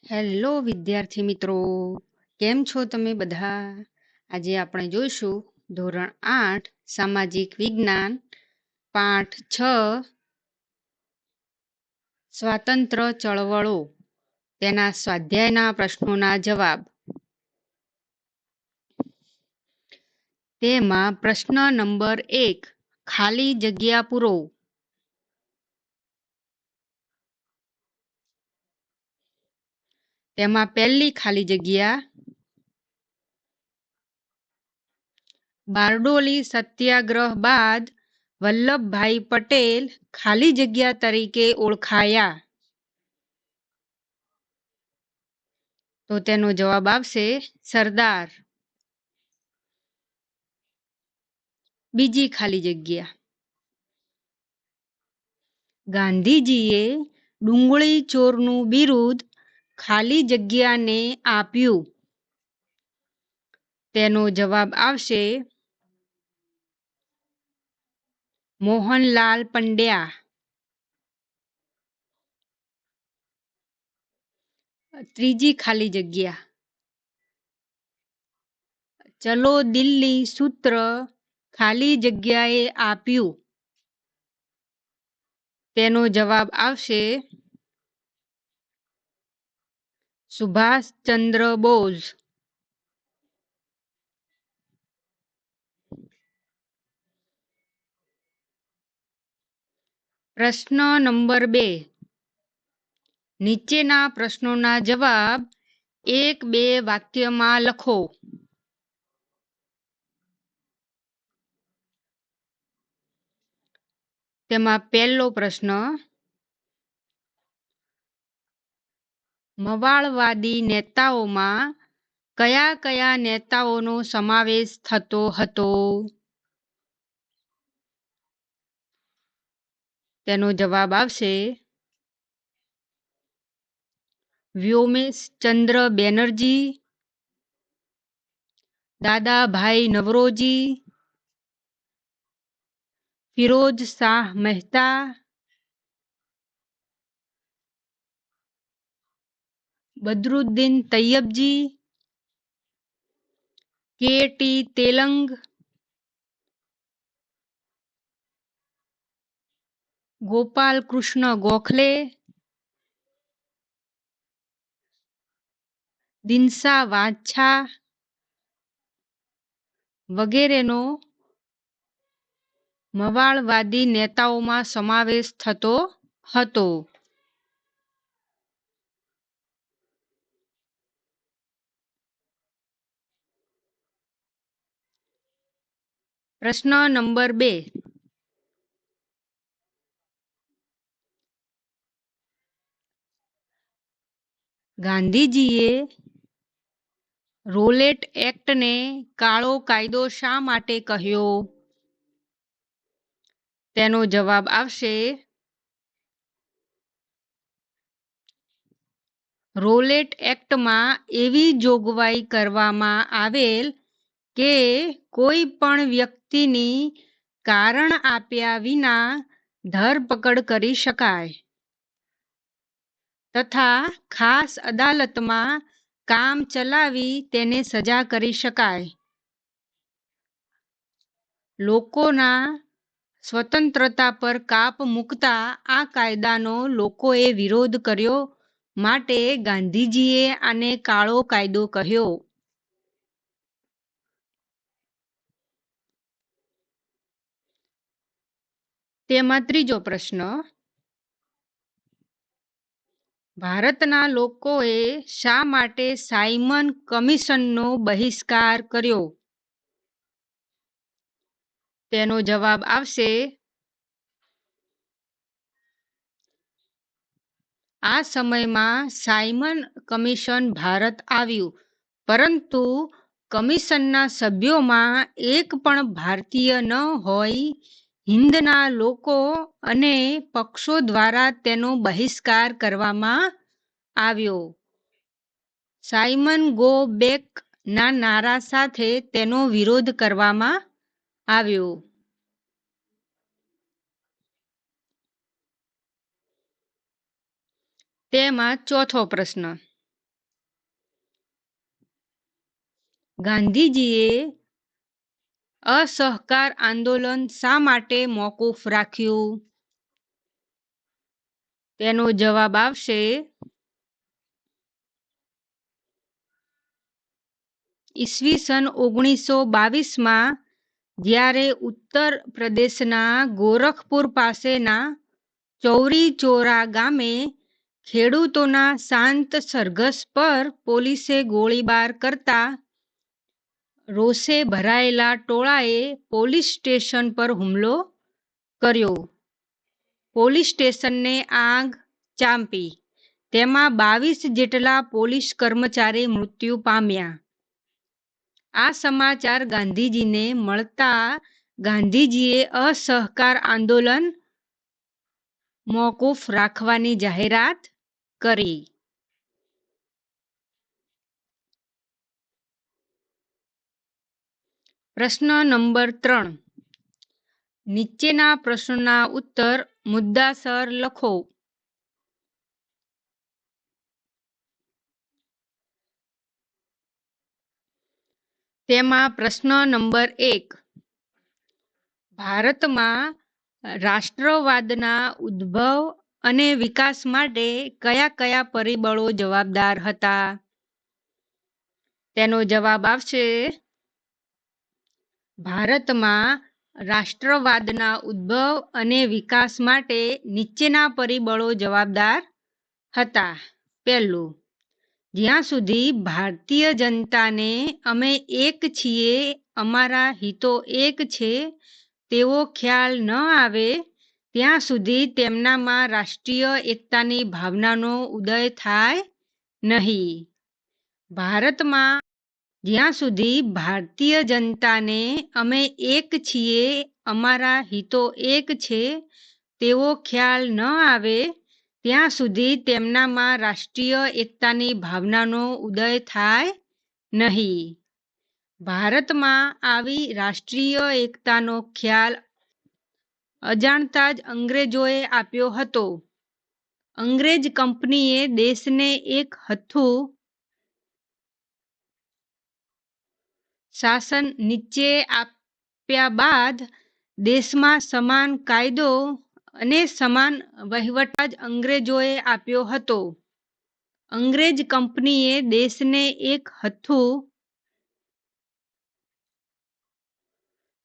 Hello વિદ્યાર્થી મિત્રો, કેમ છો તમે બધા? આજે આપણે જોઈશું ધોરણ 8 સામાજિક વિજ્ઞાન પાઠ 6 સ્વાતંત્ર્ય ચળવળો તેના સ્વાધ્યાયના પ્રશ્નોના જવાબ. તેમાં પ્રશ્ન નંબર 1 ખાલી જગ્યા પૂરો. તેમાં પહેલી ખાલી જગ્યા બારડોલી સત્યાગ્રહ બાદ વલ્લભભાઈ પટેલ ખાલી જગ્યા તરીકે ઓળખાયા. તો તેનો જવાબ આવશે સરદાર. બીજી ખાલી જગ્યા ગાંધીજીએ ડુંગળી ચોરનું બિરુદ ખાલી જગ્યાને આપ્યું. તેનો જવાબ આવશે મોહનલાલ પંડ્યા. ત્રીજી ખાલી જગ્યા ચલો દિલ્હી સૂત્ર ખાલી જગ્યાએ આપ્યું. તેનો જવાબ આવશે સુભાષચંદ્ર બોઝ. પ્રશ્ન નંબર 2 નીચેના પ્રશ્નોના જવાબ 1-2 વાક્યમાં લખો. તેમાં પહેલો પ્રશ્ન મવાળવાદી નેતાઓમાં કયા કયા નેતાઓનો સમાવેશ થતો હતો? તેનો જવાબ આવશે વ્યોમેશચંદ્ર બેનર્જી, દાદાભાઈ નવરોજી, ફિરોજ શાહ મહેતા, બદરુદ્દીન તૈયબજી, કે.ટી. તેલંગ, ગોપાલ કૃષ્ણ ગોખલે, દિનસા વાછા વગેરેનો મવાળવાદી નેતાઓમાં સમાવેશ થતો હતો. પ્રશ્ન નંબર 2 ગાંધીજીએ રોલેટ એક્ટને કાળો કાયદો શા માટે કહ્યો? તેનો જવાબ આવશે રોલેટ એક્ટમાં એવી જોગવાઈ કરવામાં આવેલ કે કોઈ પણ વ્યક્તિની કારણ આપ્યા વિના ધરપકડ કરી શકાય તથા ખાસ અદાલતમાં કામ ચલાવી તેને સજા કરી શકાય. લોકોના સ્વતંત્રતા પર કાપ મૂકતા આ કાયદાનો લોકોએ વિરોધ કર્યો માટે ગાંધીજીએ આને કાળો કાયદો કહ્યો. તેમાં ત્રીજો પ્રશ્ન ભારતના લોકોએ શા માટે સાયમન કમિશનનો બહિષ્કાર કર્યો? તેનો જવાબ આવશે આ સમયમાં સાયમન કમિશન ભારત આવ્યું, પરંતુ કમિશનના સભ્યોમાં એક પણ ભારતીય ન હોય. હિંદના લોકો અને પક્ષો દ્વારા તેનો બહિષ્કાર કરવામાં આવ્યો. સાયમન ગો બેક ના નારા સાથે તેનો વિરોધ કરવામાં આવ્યો. તેમાં ચોથો પ્રશ્ન ગાંધીજીએ અસહકાર આંદોલન શા માટે મોકૂફ રાખ્યું? તેનો જવાબ આવશે ઈસવીસન 1922માં જ્યારે ઉત્તર પ્રદેશના ગોરખપુર પાસેના ચૌરી ચોરા ગામે ખેડૂતોના શાંત સરઘસ પર પોલીસે ગોળીબાર કરતા રોષે ભરાયેલા ટોળાએ પોલીસ સ્ટેશન પર હુમલો કર્યો. પોલીસ સ્ટેશનને આગ ચાંપી. તેમાં 22 જેટલા પોલીસ કર્મચારી મૃત્યુ પામ્યા. આ સમાચાર ગાંધીજીને મળતા ગાંધીજીએ અસહકાર આંદોલન મોકૂફ રાખવાની જાહેરાત કરી. પ્રશ્ન નંબર 3. નીચેના પ્રશ્નોના ઉત્તર મુદ્દાસર લખો. તેમાં પ્રશ્ન નંબર 1. ભારતમાં રાષ્ટ્રવાદના ઉદ્ભવ અને વિકાસ માટે કયા કયા પરિબળો જવાબદાર હતા? તેનો જવાબ આવશે ભારતમાં રાષ્ટ્રવાદના ઉદ્ભવ અને વિકાસ માટે નીચેના પરિબળો જવાબદાર હતા. પહેલું, જ્યાં સુધી ભારતીય જનતાને અમે એક છીએ, અમારા હિતો એક છે તેવો ખ્યાલ ન આવે ત્યાં સુધી તેમનામાં રાષ્ટ્રીય એકતાની ભાવનાનો ઉદય થાય નહીં. ભારતમાં જ્યાં સુધી ભારતીય જનતાને અમે એક છીએ, અમારા હિતો એક છે તેવો ખ્યાલ ન આવે ત્યાં સુધી તેમનામાં રાષ્ટ્રીય એકતાની ભાવનાનો ઉદય થાય નહીં. ભારતમાં આવી રાષ્ટ્રીય એકતાનો ખ્યાલ અજાણતા જ અંગ્રેજોએ આપ્યો હતો. અંગ્રેજ કંપનીએ દેશને એક હથ્થું શાસન નીચે આપ્યા બાદ દેશમાં સમાન કાયદો અને સમાન વહીવટ જ અંગ્રેજોએ આપ્યો હતો. અંગ્રેજ કંપનીએ દેશને એક હથ્થું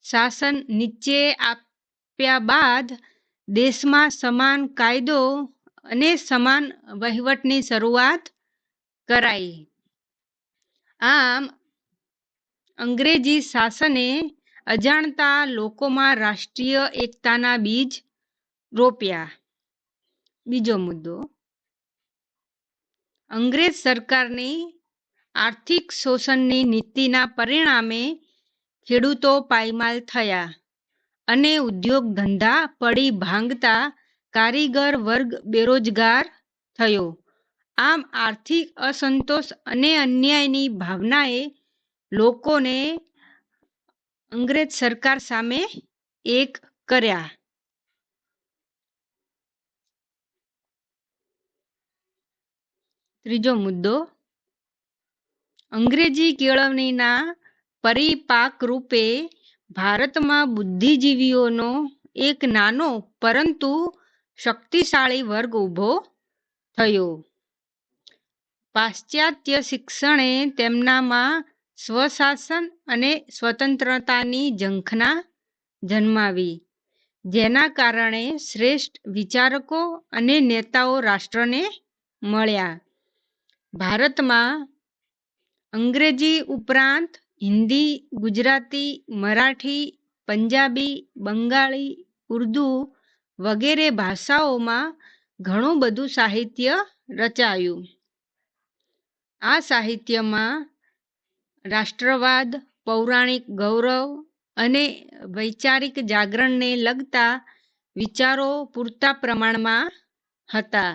શાસન નીચે આપ્યા બાદ દેશમાં સમાન કાયદો અને સમાન વહીવટની શરૂઆત કરાઈ. આમ અંગ્રેજી શાસને અજાણતા લોકોમાં રાષ્ટ્રીય એકતાના બીજ રોપ્યા. બીજો મુદ્દો, અંગ્રેજ સરકારની આર્થિક શોષણની નીતિના પરિણામે ખેડૂતો પાયમાલ થયા અને ઉદ્યોગ ધંધા પડી ભાંગતા કારીગર વર્ગ બેરોજગાર થયો. આમ આર્થિક અસંતોષ અને અન્યાયની ભાવનાએ લોકોને અંગ્રેજ સરકાર સામે એક કર્યા. ત્રીજો મુદ્દો, અંગ્રેજી કેળવણીના પરિપાક રૂપે ભારતમાં બુદ્ધિજીવીઓનો એક નાનો પરંતુ શક્તિશાળી વર્ગ ઊભો થયો. પાશ્ચાત્ય શિક્ષણે તેમનામાં સ્વશાસન અને સ્વતંત્રતાની ઝંખના જન્માવી, જેના કારણે શ્રેષ્ઠ વિચારકો અને નેતાઓ રાષ્ટ્રને મળ્યા. ભારતમાં અંગ્રેજી ઉપરાંત હિન્દી, ગુજરાતી, મરાઠી, પંજાબી, બંગાળી, ઉર્દુ વગેરે ભાષાઓમાં ઘણું બધું સાહિત્ય રચાયું. આ સાહિત્યમાં રાષ્ટ્રવાદ, પૌરાણિક ગૌરવ અને વૈચારિક જાગરણને લગતા વિચારો પૂરતા પ્રમાણમાં હતા.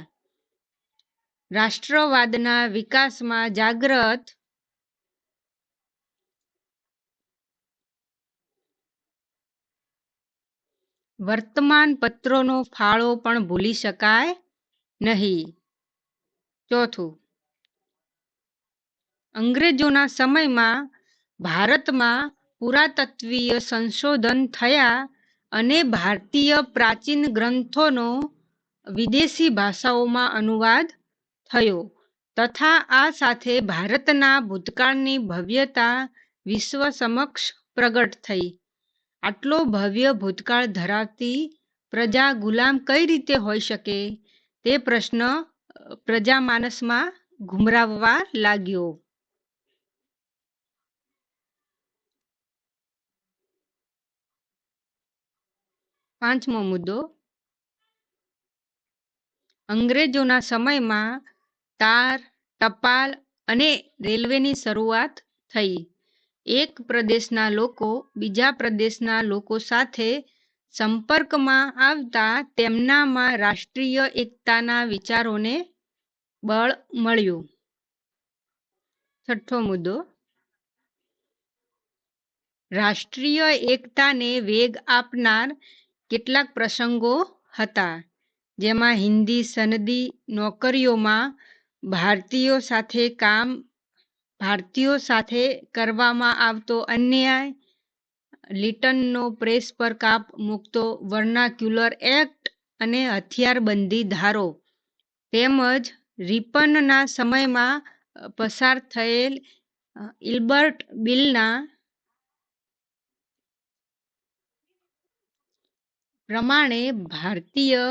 રાષ્ટ્રવાદના વિકાસમાં જાગૃત વર્તમાન પત્રોનો ફાળો પણ ભૂલી શકાય નહીં. ચોથું, અંગ્રેજોના સમયમાં ભારતમાં પુરાતત્વીય સંશોધન થયા અને ભારતીય પ્રાચીન ગ્રંથોનો વિદેશી ભાષાઓમાં અનુવાદ થયો તથા આ સાથે ભારતના ભૂતકાળની ભવ્યતા વિશ્વ સમક્ષ પ્રગટ થઈ. આટલો ભવ્ય ભૂતકાળ ધરાવતી પ્રજા ગુલામ કઈ રીતે હોઈ શકે તે પ્રશ્ન પ્રજામાનસમાં ઘુમરાવવા લાગ્યો. 5મો મુદ્દો, અંગ્રેજોના સમયમાં તાર, ટપાલ અને રેલવેની શરૂઆત થઈ. એક પ્રદેશના લોકો બીજા પ્રદેશના લોકો સાથે સંપર્કમાં આવતા તેમનામાં રાષ્ટ્રીય એકતાના વિચારોને બળ મળ્યું. 6મો મુદ્દો, રાષ્ટ્રીય એકતાને વેગ આપનાર કેટલાક પ્રસંગો હતા, જેમાં હિન્દી સનદી નોકરીઓમાં ભારતીયો સાથે કરવામાં આવતો અન્યાય, લિટનનો પ્રેસ પર કાપ મૂકતો વર્નાક્યુલર એક્ટ અને હથિયારબંધી ધારો તેમજ રિપનના સમયમાં પસાર થયેલ ઇલ્બર્ટ બિલના પ્રમાણે ભારતીય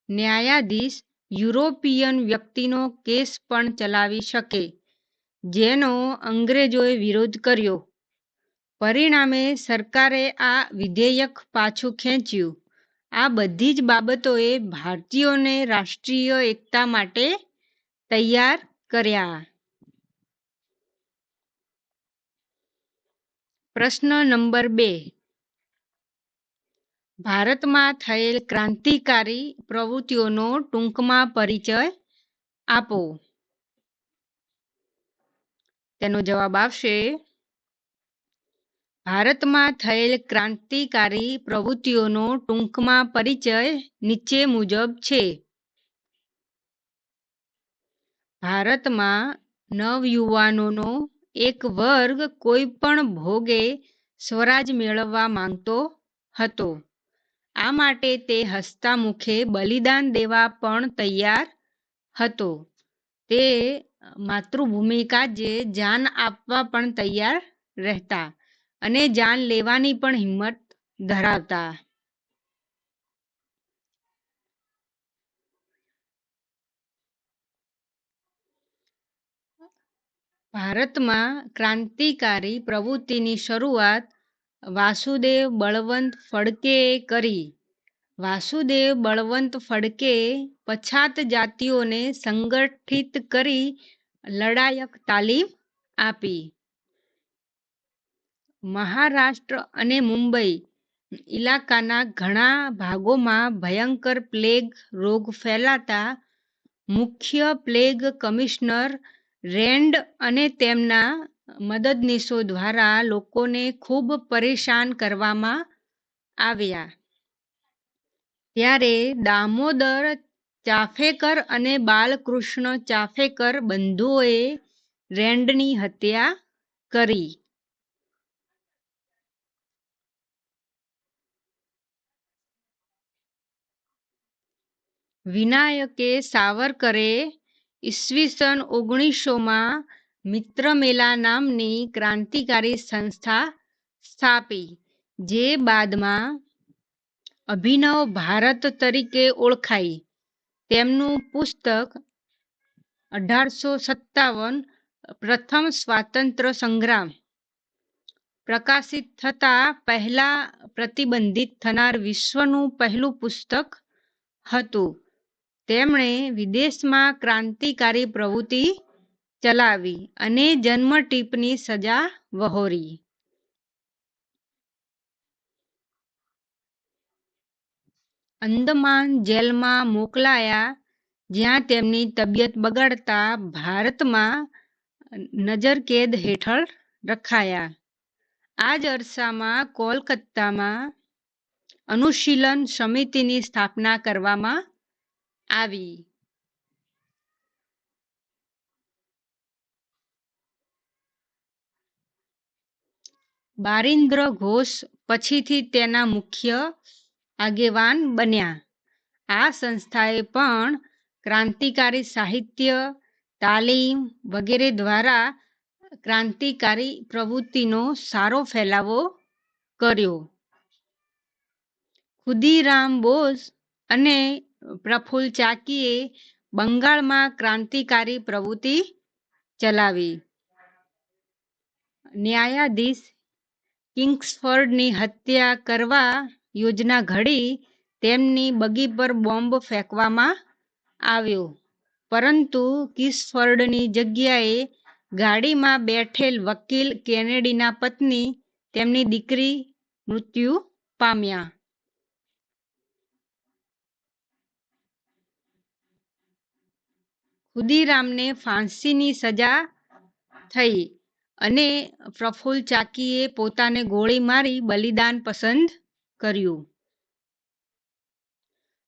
ન્યાયાધીશ યુરોપિયન વ્યક્તિનો કેસ પણ ચલાવી શકે, જેનો અંગ્રેજોએ વિરોધ કર્યો. પરિણામે સરકારે આ વિધેયક પાછું ખેંચ્યું. આ બધી જ બાબતોએ ભારતીયોને રાષ્ટ્રીય એકતા માટે તૈયાર કર્યા. પ્રશ્ન નંબર 2, ભારતમાં થયેલ ક્રાંતિકારી પ્રવૃત્તિઓનો ટૂંકમાં પરિચય આપો. તેનો જવાબ આવશે ભારતમાં થયેલ ક્રાંતિકારી પ્રવૃત્તિઓનો ટૂંકમાં પરિચય નીચે મુજબ છે. ભારતમાં નવયુવાનોનો એક વર્ગ કોઈ પણ ભોગે સ્વરાજ મેળવવા માંગતો હતો. આ માટે તે હસતા મુખે બલિદાન દેવા પણ તૈયાર હતો. તે માતૃભૂમિ કાજે જાન આપવા પણ તૈયાર રહેતા અને જાન લેવાની પણ હિંમત ધરાવતા. ભારતમાં ક્રાંતિકારી પ્રવૃત્તિની શરૂઆત વાસુદેવ બળવંત ફડકેએ કરી. વાસુદેવ બળવંત ફડકેએ પછાત જાતિઓને સંગઠિત કરી લડાયક તાલીમ આપી. મહારાષ્ટ્ર અને મુંબઈ ઇલાકાના ઘણા ભાગોમાં ભયંકર પ્લેગ રોગ ફેલાતા મુખ્ય પ્લેગ કમિશનર રેન્ડ અને તેમના મદદનીશો દ્વારા લોકોને ખૂબ પરેશાન કરવામાં આવ્યા. ત્યારે દામોદર ચાફેકર અને બાલકૃષ્ણ ચાફેકર બંધુઓએ રેન્ડની હત્યા કરી. વિનાયકે સાવરકરે ઈસવીસન 1900માં મિત્રમેલા નામની ક્રાંતિકારી સંસ્થા સ્થાપી, જે બાદમાં અભિનવ ભારત તરીકે ઓળખાઈ. તેમનું પુસ્તક 1857 પ્રથમ સ્વાતંત્ર્ય સંગ્રામ પ્રકાશિત થતા પહેલા પ્રતિબંધિત થનાર વિશ્વનું પહેલું પુસ્તક હતું. તેમણે વિદેશમાં ક્રાંતિકારી પ્રવૃત્તિ ચલાવી અને જન્મટીપની સજા વહોરી. અંદમાન જેલમાં મોકલાયા, જ્યાં તેમની તબિયત બગડતા ભારતમાં નજરકેદ હેઠળ રખાયા. આ જ અરસામાં કોલકાતામાં અનુશીલન સમિતિની સ્થાપના કરવામાં આવી. બારિન્દ્ર ઘોષ પછીથી તેના મુખ્ય આગેવાન બન્યા. આ સંસ્થાએ પણ ક્રાંતિકારી સાહિત્ય, તાલીમ વગેરે દ્વારા ક્રાંતિકારી પ્રવૃત્તિનો સારો ફેલાવો કર્યો. ખુદીરામ બોઝ અને પ્રફુલ્લ ચાકીએ બંગાળમાં ક્રાંતિકારી પ્રવૃત્તિ ચલાવી. ન્યાયાધીશ કિંગ્સફર્ડની હત્યા કરવા યોજના ઘડી તેમની બગી પર બોમ્બ ફેંકવામાં આવ્યો, પરંતુ કિંગ્સફર્ડની જગ્યાએ ગાડીમાં બેઠેલ વકીલ કેનેડીના પત્ની તેમની દીકરી મૃત્યુ પામ્યા. ખુદીરામને ફાંસીની સજા થઈ અને પ્રફુલ્લ ચાકીએ પોતાને ગોળી મારી બલિદાન પસંદ કર્યું.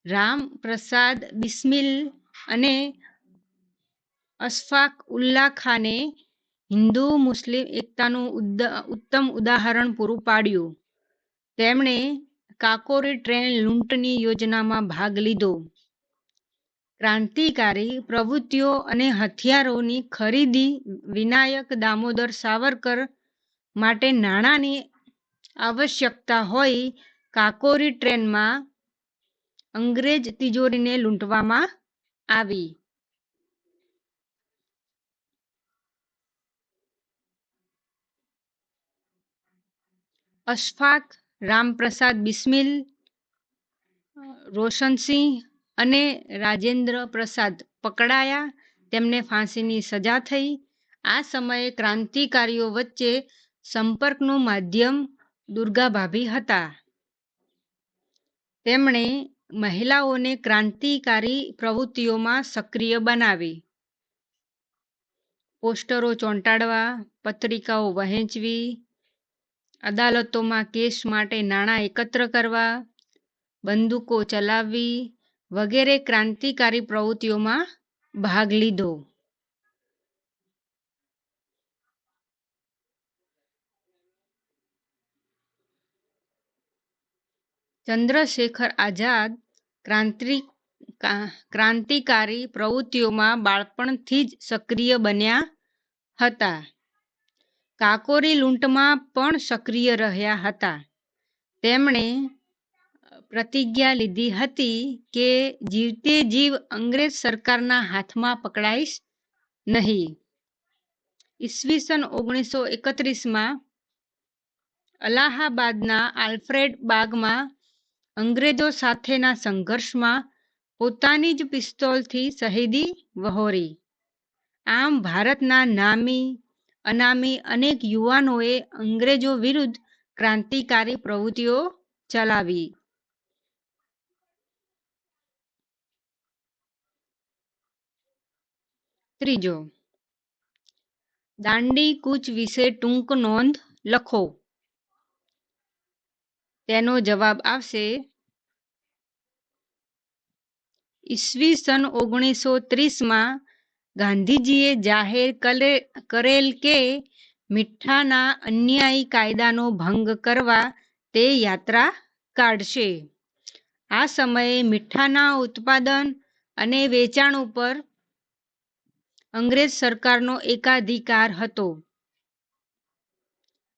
રામ પ્રસાદ બિસ્મિલ અને અશફાક ઉલ્લા ખાને હિન્દુ મુસ્લિમ એકતાનું ઉત્તમ ઉદાહરણ પૂરું પાડ્યું. તેમણે કાકોરી ટ્રેન લૂંટની યોજનામાં ભાગ લીધો. ક્રાંતિકારી પ્રવૃત્તિઓ અને હથિયારોની ખરીદી વિનાયક દામોદર સાવરકર માટે નાણાંની આવશ્યકતા હોય કાકોરી ટ્રેનમાં અંગ્રેજ તિજોરીને લૂંટવામાં આવી. અશફાક, રામપ્રસાદ બિસ્મિલ, રોશનસિંહ અને રાજેન્દ્ર પ્રસાદ પકડાયા. તેમને ફાંસીની સજા થઈ. આ સમયે ક્રાંતિકારીઓ વચ્ચે સંપર્કનું માધ્યમ દુર્ગાભાભી હતા. તેમણે મહિલાઓને ક્રાંતિકારી પ્રવૃત્તિઓમાં સક્રિય બનાવી. પોસ્ટરો ચોંટાડવા, પત્રિકાઓ વહેંચવી, અદાલતોમાં કેસ માટે નાણાં એકત્ર કરવા, બંદૂકો ચલાવવી વગેરે ક્રાંતિકારી પ્રવૃત્તિઓમાં ભાગ લીધો. ચંદ્રશેખર આઝાદ ક્રાંતિકારી પ્રવૃત્તિઓમાં બાળપણથી જ સક્રિય બન્યા હતા. કાકોરી લૂંટમાં પણ સક્રિય રહ્યા હતા. તેમણે પ્રતિજ્ઞા લીધી હતી કે જીવતે જીવ અંગ્રેજ સરકારના હાથમાં પકડાઈશ નહીં. ઈસવીસન 1931માં અલાહાબાદના આલ્ફ્રેડ બાગમાં અંગ્રેજો સાથેના સંઘર્ષમાં પોતાની જ પિસ્તોલથી શહીદી વહોરી. આમ ભારતના નામી અનામી અનેક યુવાનોએ અંગ્રેજો વિરુદ્ધ ક્રાંતિકારી પ્રવૃત્તિઓ ચલાવી. ત્રીજો, દાંડી કૂચ વિશે ટૂંક નોંધ લખો. તેનો જવાબ આવશે ઈસવીસન 1930માં ગાંધીજીએ જાહેર કરેલ કે મીઠાના અન્યાયી કાયદાનો ભંગ કરવા તે યાત્રા કાઢશે. આ સમયે મીઠાના ઉત્પાદન અને વેચાણ ઉપર અંગ્રેજ સરકારનો એકાધિકાર હતો.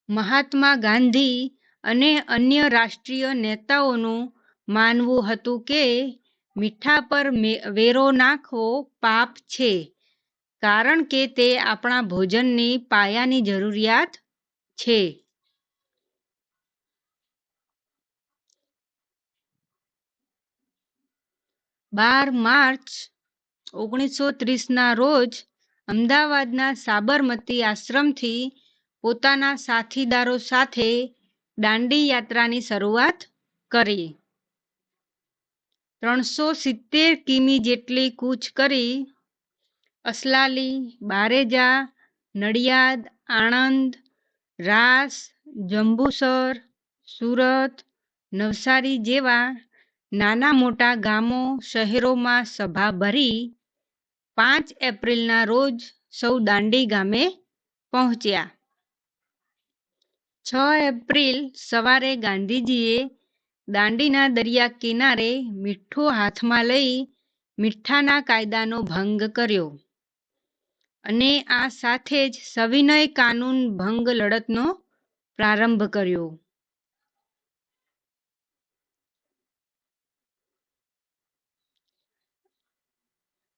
મહાત્મા ગાંધી અને અન્ય રાષ્ટ્રીય નેતાઓનું માનવું હતું કે મીઠા પર વેરો નાખવો પાપ છે, કારણ કે તે આપણા ભોજનની પાયાની જરૂરિયાત છે. 12 માર્ચ 1930ના રોજ અમદાવાદના સાબરમતી આશ્રમથી પોતાના સાથીદારો સાથે દાંડી યાત્રાની શરૂઆત કરી. 370 કિમી જેટલી કૂચ કરી અસલાલી, બારેજા, નડિયાદ, આણંદ, રાસ, જંબુસર, સુરત, નવસારી જેવા નાના મોટા ગામો શહેરોમાં સભા ભરી 5 એપ્રિલના રોજ સૌ દાંડી ગામે પહોંચ્યા. 6 એપ્રિલ સવારે ગાંધીજીએ દાંડીના દરિયા કિનારે મીઠું હાથમાં લઈ મીઠાના કાયદાનો ભંગ કર્યો અને આ સાથે જ સવિનય કાનૂન ભંગ લડતનો પ્રારંભ કર્યો.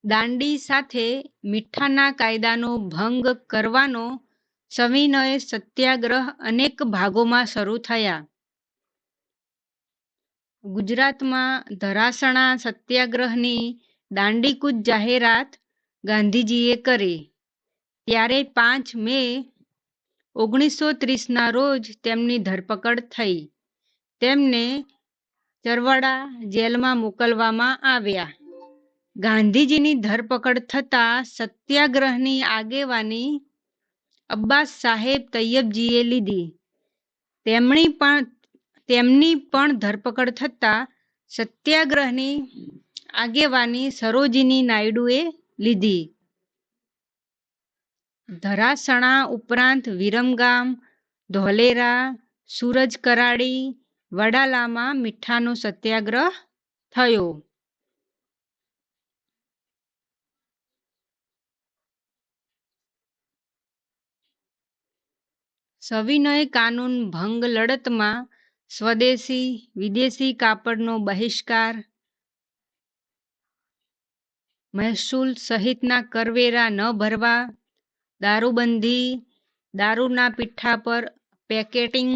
દાંડી સાથે મીઠાના કાયદાનો ભંગ કરવાનો સવિનય સત્યાગ્રહ અનેક ભાગોમાં શરૂ થયા. ગુજરાતમાં ધરાસણા સત્યાગ્રહની દાંડીકૂચ જાહેરાત ગાંધીજીએ કરી ત્યારે 5 મે 1930ના રોજ તેમની ધરપકડ થઈ. તેમને ચરવાડા જેલમાં મોકલવામાં આવ્યા. ગાંધીજીની ધરપકડ થતાં સત્યાગ્રહની આગેવાની અબ્બાસ સાહેબ તૈયબજીએ લીધી. તેમની પણ ધરપકડ થતાં સત્યાગ્રહની આગેવાની સરોજિની નાયડુએ લીધી. ધરાસણા ઉપરાંત વિરમગામ, ધોલેરા, સુરજ કરાડી, વડાલામાં મીઠાનો સત્યાગ્રહ થયો. સવિનય કાનૂન ભંગ લડતમાં સ્વદેશી વિદેશી કાપડનો બહિષ્કાર, મહેસૂલ સહિતના કરવેરા ન ભરવા, દારૂબંધી, દારૂના પીઠા પર પેકેટિંગ,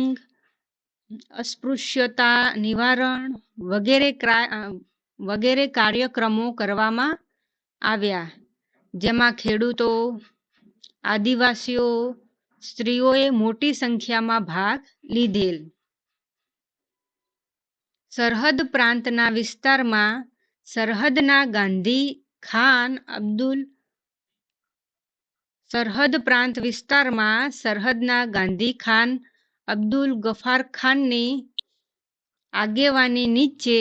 અસ્પૃશ્યતા નિવારણ વગેરે કાર્યક્રમો કરવામાં આવ્યા, જેમાં ખેડૂતો, આદિવાસીઓ, સ્ત્રીઓએ મોટી સંખ્યામાં ભાગ લીધેલ. સરહદ પ્રાંતના વિસ્તારમાં સરહદના ગાંધી ખાન અબ્દુલ ગફાર ખાનની આગેવાની નીચે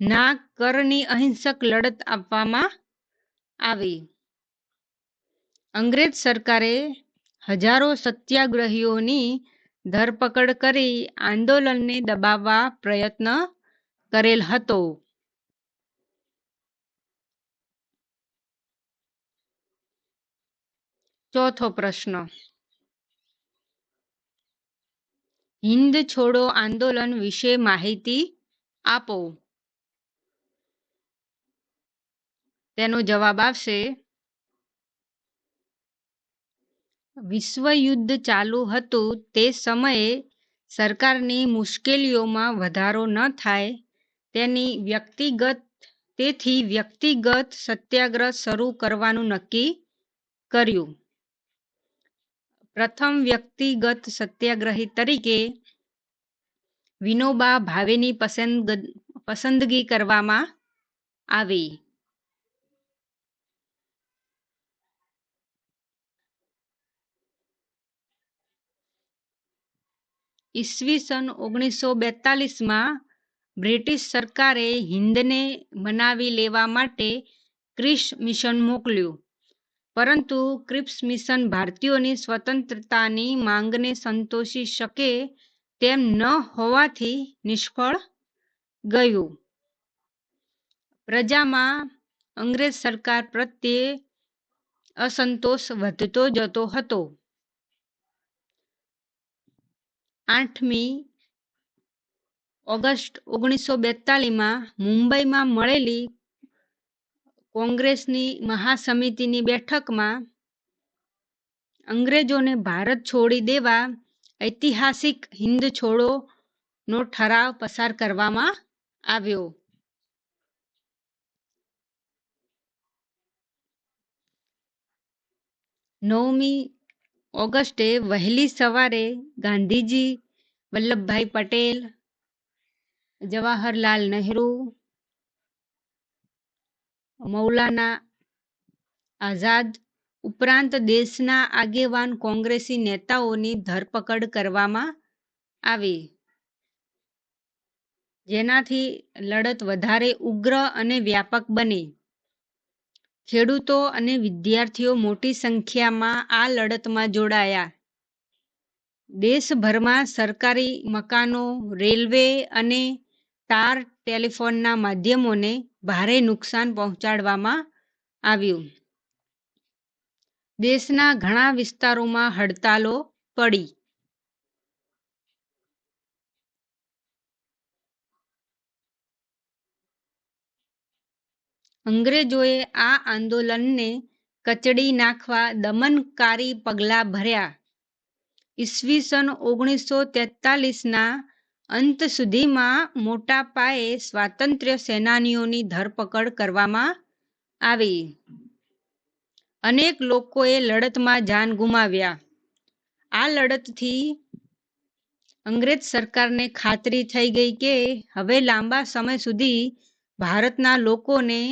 ના કરની અહિંસક લડત આપવામાં આવી. અંગ્રેજ સરકારે હજારો સત્યાગ્રહીઓની ધરપકડ કરી આંદોલનને દબાવવા પ્રયત્ન કરેલ હતો. ચોથો પ્રશ્ન. હિંદ છોડો આંદોલન વિશે માહિતી આપો. તેનો જવાબ આવશે વિશ્વયુદ્ધ ચાલુ હતું તે સમયે સરકારની મુશ્કેલીઓમાં વધારો ન થાય તેથી વ્યક્તિગત સત્યાગ્રહ શરૂ કરવાનું નક્કી કર્યું. પ્રથમ વ્યક્તિગત સત્યાગ્રહી તરીકે વિનોબા ભાવેની પસંદગી કરવામાં આવી. ઈસવીસન 1942માં બ્રિટિશ સરકારે હિંદને મનાવી લેવા માટે ક્રિપ્સ મિશન મોકલ્યું, પરંતુ ક્રિપ્સ મિશન ભારતીયોની સ્વતંત્રતાની માંગને સંતોષી શકે તેમ ન હોવાથી નિષ્ફળ ગયું. પ્રજામાં અંગ્રેજ સરકાર પ્રત્યે અસંતોષ વધતો જતો હતો. 8મી ઓગસ્ટ 1942માં મુંબઈમાં મળેલી કોંગ્રેસની મહાસમિતિની બેઠકમાં અંગ્રેજોને ભારત છોડી દેવા ઐતિહાસિક હિંદ છોડોનો ઠરાવ પસાર કરવામાં આવ્યો. 9મી ઓગસ્ટે વહેલી સવારે ગાંધીજી, વલ્લભભાઈ પટેલ, જવાહરલાલ નહેરુ, મૌલાના આઝાદ ઉપરાંત દેશના આગેવાન કોંગ્રેસી નેતાઓની ધરપકડ કરવામાં આવી, જેનાથી લડત વધારે ઉગ્ર અને વ્યાપક બની. ખેડૂતો અને વિદ્યાર્થીઓ મોટી સંખ્યામાં આ લડતમાં જોડાયા. દેશભરમાં સરકારી મકાનો, રેલવે અને તાર ટેલિફોનના માધ્યમોને ભારે નુકસાન પહોંચાડવામાં આવ્યું. દેશના ઘણા વિસ્તારોમાં હડતાલો પડી. અંગ્રેજોએ આ આંદોલનને કચડી નાખવા દમનકારી પગલાં ભર્યા. ઈસવીસન 1943ના અંત સુધીમાં મોટા પાયે સ્વાતંત્ર્ય સેનાનીઓની ધરપકડ કરવામાં આવી. અનેક લોકોએ લડતમાં જાન ગુમાવ્યા. આ લડતથી અંગ્રેજ સરકારને ખાતરી થઈ ગઈ કે હવે લાંબા સમય સુધી ભારતના લોકોને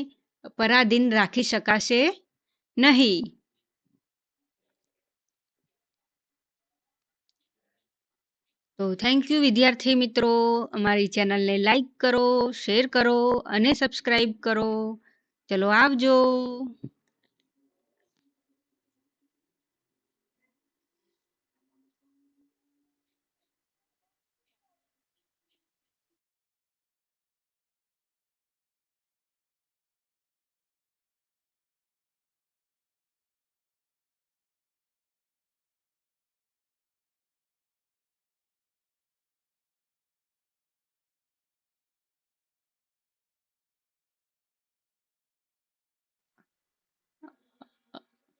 પરાધીન રાખી શકાશે નહીં. તો થેન્ક યુ વિદ્યાર્થી મિત્રો. અમારી ચેનલને લાઈક કરો, શેર કરો અને સબસ્ક્રાઈબ કરો. ચલો આવજો.